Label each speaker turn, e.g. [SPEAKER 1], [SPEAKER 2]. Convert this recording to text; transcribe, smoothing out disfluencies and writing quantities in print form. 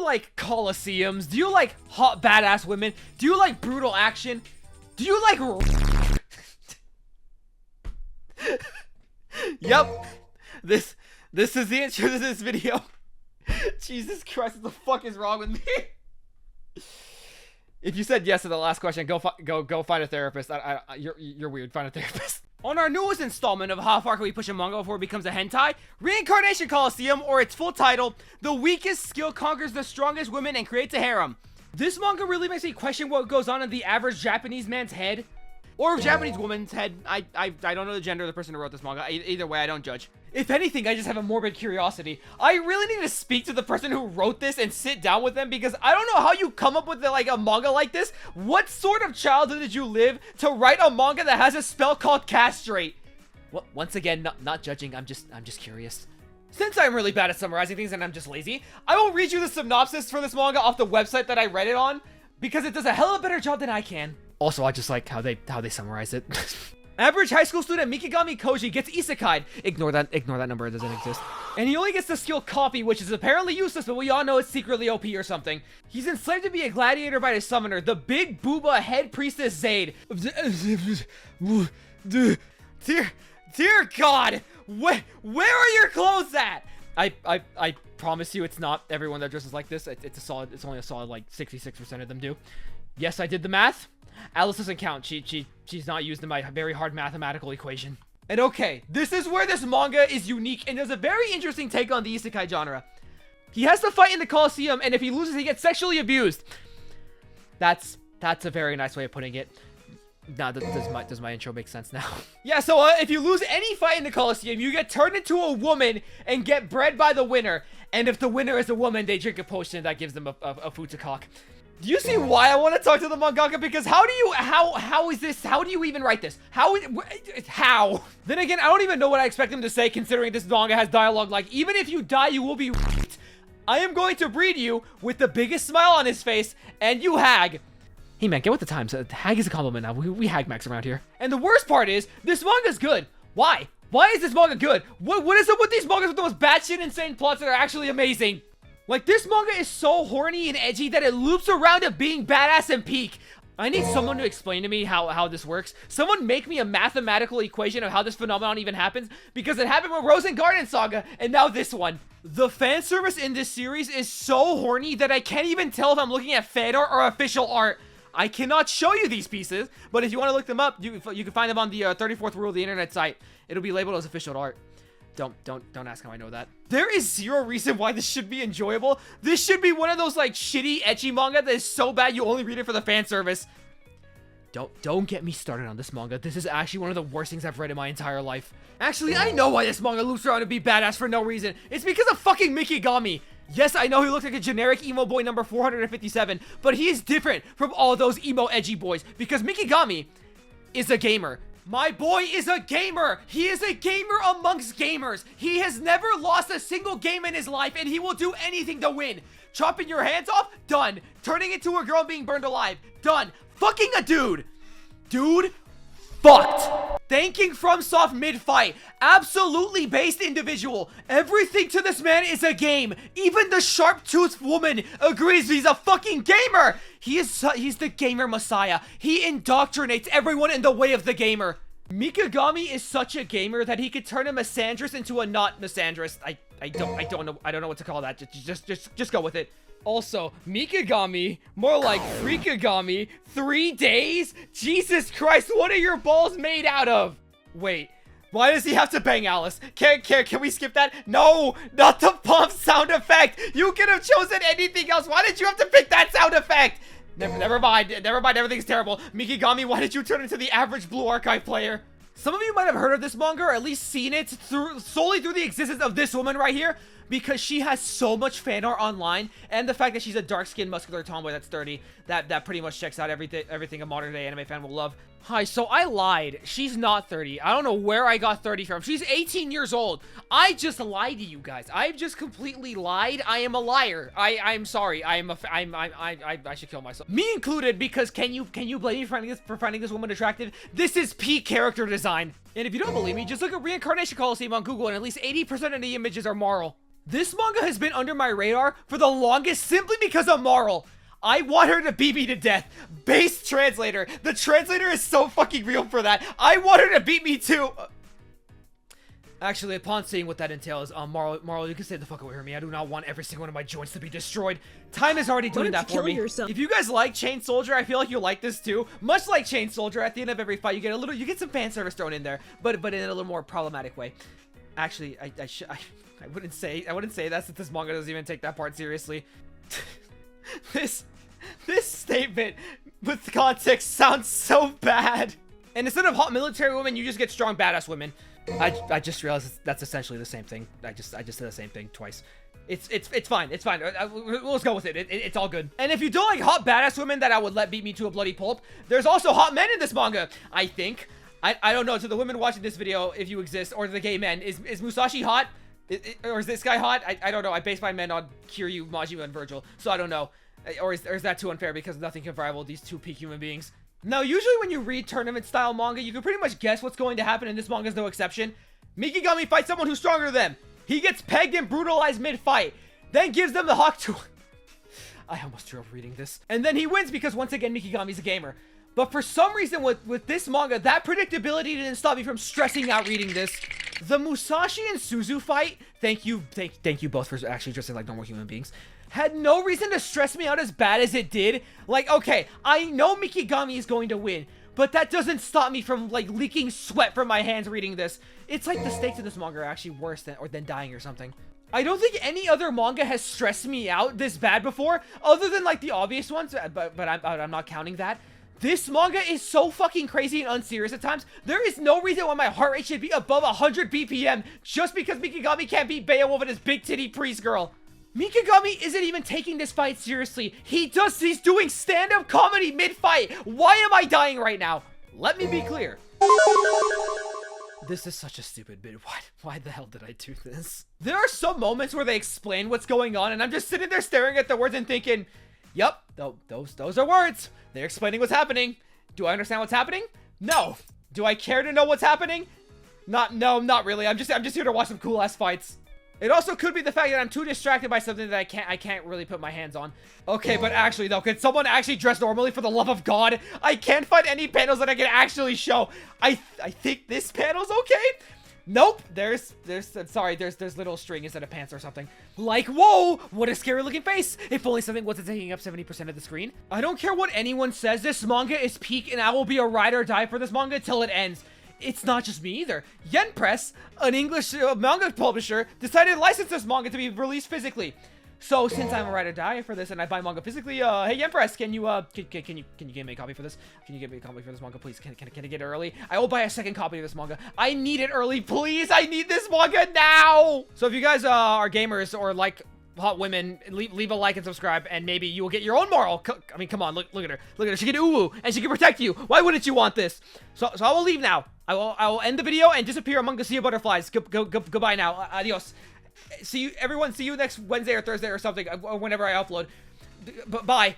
[SPEAKER 1] like coliseums? Do you like hot badass women? Do you like brutal action? Do you like Yep. This is the answer to this video. Jesus Christ, what the fuck is wrong with me? If you said yes to the last question, go find a therapist. You're weird. Find a therapist. On our newest installment of How Far Can We Push a Manga Before It Becomes a Hentai, Reincarnation Coliseum, or its full title, The Weakest Skill Conquers the Strongest Women and Creates a Harem. This manga really makes me question what goes on in the average Japanese man's head. Or Japanese woman's head. I don't know the gender of the person who wrote this manga. Either way, I don't judge. If anything, I just have a morbid curiosity. I really need to speak to the person who wrote this and sit down with them, because I don't know how you come up with like a manga like this. What sort of childhood did you live to write a manga that has a spell called castrate? Well, once again, not judging. I'm just curious. Since I'm really bad at summarizing things and I'm just lazy, I will read you the synopsis for this manga off the website that I read it on, because it does a hell of a better job than I can. Also, I just like how they summarize it. Average high school student Mikigami Koji gets isekai'd. Ignore that number, it doesn't exist. And he only gets the skill copy, which is apparently useless, but we all know it's secretly OP or something. He's enslaved to be a gladiator by his summoner, the big booba head priestess Zaid. Dear God, where are your clothes at? I promise you it's not everyone that dresses like this. It's only a solid like 66% of them do. Yes, I did the math. Alice doesn't count. She's not used in my very hard mathematical equation. And okay, this is where this manga is unique and does a very interesting take on the isekai genre. He has to fight in the Coliseum, and if he loses, he gets sexually abused. That's a very nice way of putting it. Now, does my intro make sense now? Yeah, so if you lose any fight in the Coliseum, you get turned into a woman and get bred by the winner. And if the winner is a woman, they drink a potion that gives them a futsukak. Do you see why I want to talk to the mangaka? Because how is this? How do you even write this? How? Then again, I don't even know what I expect him to say, considering this manga has dialogue like, even if you die, you will be raped. I am going to breed you with the biggest smile on his face, and you hag. Hey man, get with the times. Hag is a compliment now. We hag max around here. And the worst part is, this manga's good. Why? Why is this manga good? What is up with these mangas with the most batshit insane plots that are actually amazing? Like, this manga is so horny and edgy that it loops around to being badass and peak. I need someone to explain to me how this works. Someone make me a mathematical equation of how this phenomenon even happens, because it happened with Rose and Garden Saga, and now this one. The fan service in this series is so horny that I can't even tell if I'm looking at fan art or official art. I cannot show you these pieces, but if you want to look them up, you can find them on the 34th rule of the internet site. It'll be labeled as official art. Don't ask how I know that. There is zero reason why this should be enjoyable. This should be one of those like shitty ecchi manga that is so bad you only read it for the fan service. Don't get me started on this manga. This is actually one of the worst things I've read in my entire life. Actually, I know why this manga loops around to be badass for no reason. It's because of fucking Mikigami. Yes, I know he looks like a generic emo boy number 457, but he is different from all those emo edgy boys because Mikigami is a gamer. My boy is a gamer. He is a gamer amongst gamers. He has never lost a single game in his life, and he will do anything to win. Chopping your hands off? Done. Turning into a girl being burned alive? Done. Fucking a dude. Dude, fucked. Thanking FromSoft mid-fight. Absolutely based individual. Everything to this man is a game. Even the sharp-toothed woman agrees he's a fucking gamer. He's the gamer messiah. He indoctrinates everyone in the way of the gamer. Mikigami is such a gamer that he could turn a misandrist into a not misandrist. I don't know what to call that. Just go with it. Also, Mikigami, more like Freakigami, 3 days? Jesus Christ, what are your balls made out of? Wait, why does he have to bang Alice? Can we skip that? No, not the pump sound effect. You could have chosen anything else. Why did you have to pick that sound effect? Never mind, everything's terrible. Mikigami, why did you turn into the average Blue Archive player? Some of you might have heard of this manga, or at least seen it solely through the existence of this woman right here, because she has so much fan art online, and the fact that she's a dark-skinned, muscular tomboy that's 30, that pretty much checks out everything a modern-day anime fan will love. Hi, so I lied. She's not 30. I don't know where I got 30 from. She's 18 years old. I just lied to you guys. I've just completely lied. I am a liar. I'm sorry. I should kill myself. Me included, because can you blame me for finding this woman attractive? This is peak character design. And if you don't believe me, just look at Reincarnation Coliseum on Google, and at least 80% of the images are moral. This manga has been under my radar for the longest simply because of Marl. I want her to beat me to death. Base translator. The translator is so fucking real for that. I want her to beat me too. Actually, upon seeing what that entails, Marl, you can stay the fuck away from me. I do not want every single one of my joints to be destroyed. Time is already doing that for me. If you guys like Chain Soldier, I feel like you'll like this too. Much like Chain Soldier, at the end of every fight, you get some fan service thrown in there, but in a little more problematic way. Actually, I wouldn't say that, since this manga doesn't even take that part seriously. This statement with context sounds so bad. And instead of hot military women, you just get strong badass women. I just realized that's essentially the same thing. I just said the same thing twice. It's fine. It's fine. Let's go with it. It's all good. And if you don't like hot badass women that I would let beat me to a bloody pulp, there's also hot men in this manga, I think. I don't know. To the women watching this video, if you exist, or the gay men, is Musashi hot? Or is this guy hot? I don't know. I base my men on Kiryu, Majima, and Virgil, so I don't know. Or is that too unfair because nothing can rival these two peak human beings? Now, usually when you read tournament-style manga, you can pretty much guess what's going to happen, and this manga is no exception. Mikigami fights someone who's stronger than them. He gets pegged and brutalized mid-fight, then gives them the hawk to... I almost threw up reading this. And then he wins because, once again, Mikigami's a gamer. But for some reason, with this manga, that predictability didn't stop me from stressing out reading this. The Musashi and Suzu fight, thank you both for actually dressing like normal human beings, had no reason to stress me out as bad as it did. Like, okay, I know Mikigami is going to win, but that doesn't stop me from, like, leaking sweat from my hands reading this. It's like the stakes in this manga are actually worse than dying or something. I don't think any other manga has stressed me out this bad before, other than, like, the obvious ones, but I'm not counting that. This manga is so fucking crazy and unserious at times. There is no reason why my heart rate should be above 100 BPM just because Mikigami can't beat Beowulf and his big titty priest girl. Mikigami isn't even taking this fight seriously. He's doing stand-up comedy mid-fight. Why am I dying right now? Let me be clear. This is such a stupid bit. Why the hell did I do this? There are some moments where they explain what's going on, and I'm just sitting there staring at the words and thinking, yep, those are words. They're explaining what's happening. Do I understand what's happening? No. Do I care to know what's happening? No, not really. I'm just here to watch some cool ass fights. It also could be the fact that I'm too distracted by something that I can't really put my hands on. Okay, but actually though, can someone actually dress normally, for the love of God? I can't find any panels that I can actually show. I think this panel's okay. Nope, there's little string instead of pants or something. Like, whoa, what a scary looking face. If only something wasn't taking up 70% of the screen. I don't care what anyone says, this manga is peak and I will be a ride or die for this manga till it ends. It's not just me either. Yen Press, an English manga publisher, decided to license this manga to be released physically. So since I'm a ride or die for this and I buy manga physically, hey Yen Press, can you give me a copy for this? Can you give me a copy for this manga, please? Can I get it early? I will buy a second copy of this manga. I need it early, please. I need this manga now. So if you guys are gamers or like hot women, leave a like and subscribe, and maybe you will get your own moral. I mean, come on, look at her. She can uwu and she can protect you. Why wouldn't you want this? So I will leave now. I will end the video and disappear among the sea of butterflies. Goodbye now. Adios. See you, everyone. See you next Wednesday or Thursday or something, whenever I upload. Bye.